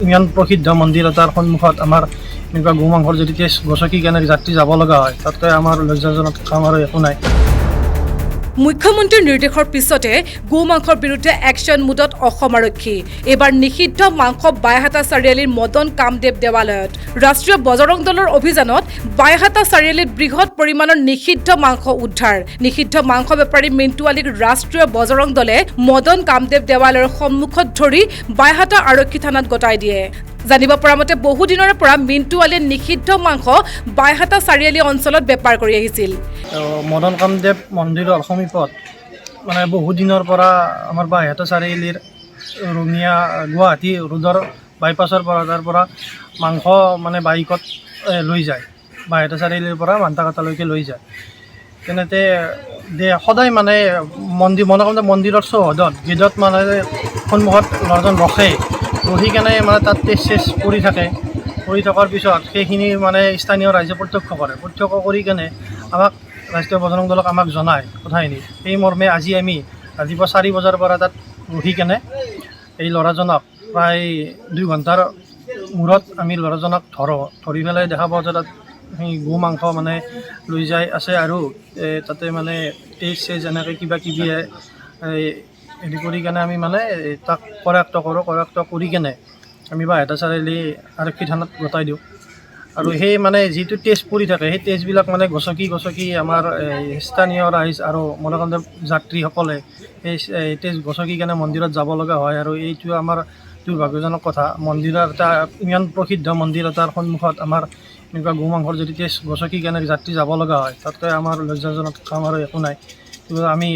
ইমান প্ৰসিদ্ধ মন্দিৰ এটাৰ সন্মুখত আমাৰ এনেকুৱা গো মাংসৰ যদি তেজ গছকি কেনে যাত্ৰী যাব লগা হয়, তাতকৈ আমাৰ লজ্জাজনক কাম আৰু একো নাই। মুখ্যমন্ত্ৰীৰ নিৰ্দেশৰ পিছতে গো মাংসৰ বিৰুদ্ধে একশ্যন মুডত অসম আৰক্ষী। এইবাৰ নিষিদ্ধ মাংস বাইহাটা চাৰিআলিৰ মদন কামদেৱ দেৱালয়ত। ৰাষ্ট্ৰীয় বজৰং দলৰ অভিযানত বাইহাটা চাৰিআলিত বৃহৎ পৰিমাণৰ নিষিদ্ধ মাংস উদ্ধাৰ। নিষিদ্ধ মাংস বেপাৰী মিণ্টু আলীক ৰাষ্ট্ৰীয় বজৰং দলে মদন কামদেৱ দেৱালয়ৰ সন্মুখত ধৰি বাইহাটা আৰক্ষী থানাত গতাই দিয়ে। জানিব পৰা মতে বহুদিনৰে পৰা মিণ্টু আলীয়ে নিষিদ্ধ মাংস বাইহাটা চাৰিআলি অঞ্চলত বেপাৰ কৰি আহিছিল। মদন কামদেৱ মন্দিৰৰ সমীপত মানে বহুদিনৰ পৰা আমাৰ বাইহাটা চাৰিআলিৰ ৰঙিয়া গুৱাহাটী ৰোডৰ বাইপাছৰ পৰা তাৰ পৰা মাংস মানে বাইকত লৈ যায়, বাইহাটা চাৰিআলিৰ পৰা মান্তাকাটালৈকে লৈ যায়। তেনেতে সদায় মানে মদন কামদেৱ মন্দিৰৰ চৌহদত গেটত মানে সন্মুখত ল'ৰাজন ৰখে, ৰখি কেনে মানে তাত তেজ চেজ পৰি থাকে। পৰি থকাৰ পিছত সেইখিনি মানে স্থানীয় ৰাইজে প্ৰত্যক্ষ কৰে। প্ৰত্যক্ষ কৰি কেনে আমাক ৰাষ্ট্ৰীয় বজৰং দলক আমাক জনায় কথাখিনি। সেই মৰ্মে আজি আমি ৰাতিপুৱা 4 বজাৰ পৰা তাত ৰখি কেনে এই ল'ৰাজনক প্ৰায় 2 ঘণ্টাৰ মূৰত আমি ল'ৰাজনক ধৰি পেলাই দেখা পাওঁ যে তাত সেই গো মাংস মানে লৈ যাই আছে আৰু তাতে মানে তেজ চেজ এনেকৈ কিবা কিবি হেৰি কৰি কেনে আমি মানে তাক কৰায়ত্ব কৰোঁ। কৰায়ত্ব কৰি কেনে আমি বাইহাটা চাৰিআলি আৰক্ষী থানাত গতাই দিওঁ। আৰু সেই মানে যিটো তেজ পৰি থাকে সেই তেজবিলাক মানে গছকি আমাৰ স্থানীয় ৰাইজ আৰু মদন কামদেৱ যাত্ৰীসকলে সেই তেজ গছকি কেনে মন্দিৰত যাব লগা হয়। আৰু এইটো আমাৰ দুৰ্ভাগ্যজনক কথা। মন্দিৰৰ এটা ইমান প্ৰসিদ্ধ মন্দিৰ এটাৰ সন্মুখত আমাৰ এনেকুৱা গো মাংসৰ যদি তেজ গছকি কেনে যাত্ৰী যাব লগা হয়, তাতকৈ আমাৰ লজ্জাজনক কাম আৰু একো নাই। আমি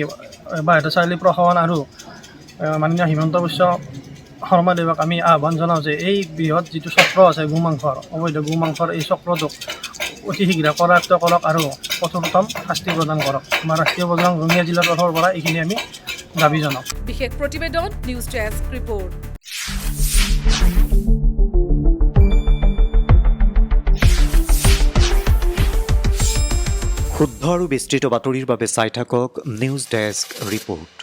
বাইহাটা চাৰিআলি প্ৰশাসন আৰু মাননীয় হিমন্ত বিশ্ব শৰ্মাদেৱক আমি আহ্বান জনাওঁ যে এই বৃহৎ যিটো চক্ৰ আছে গো মাংসৰ, অবৈধ গো মাংসৰ এই চক্ৰটোক অতি শীঘ্ৰে কৰায়ত্ব কৰক আৰু কঠোৰতম শাস্তি প্ৰদান কৰক। আমাৰ ৰাষ্ট্ৰীয় বজৰং ৰঙিয়া জিলাৰ তৰফৰ পৰা এইখিনি আমি দাবী জনাওঁ। বিশেষ প্ৰতিবেদন নিউজ ডেস্ক ৰিপৰ্ট। শুদ্ধ আৰু বিস্তৃত বাতৰিৰ বাবে চাই থাকক নিউজ ডেস্ক ৰিপৰ্ট।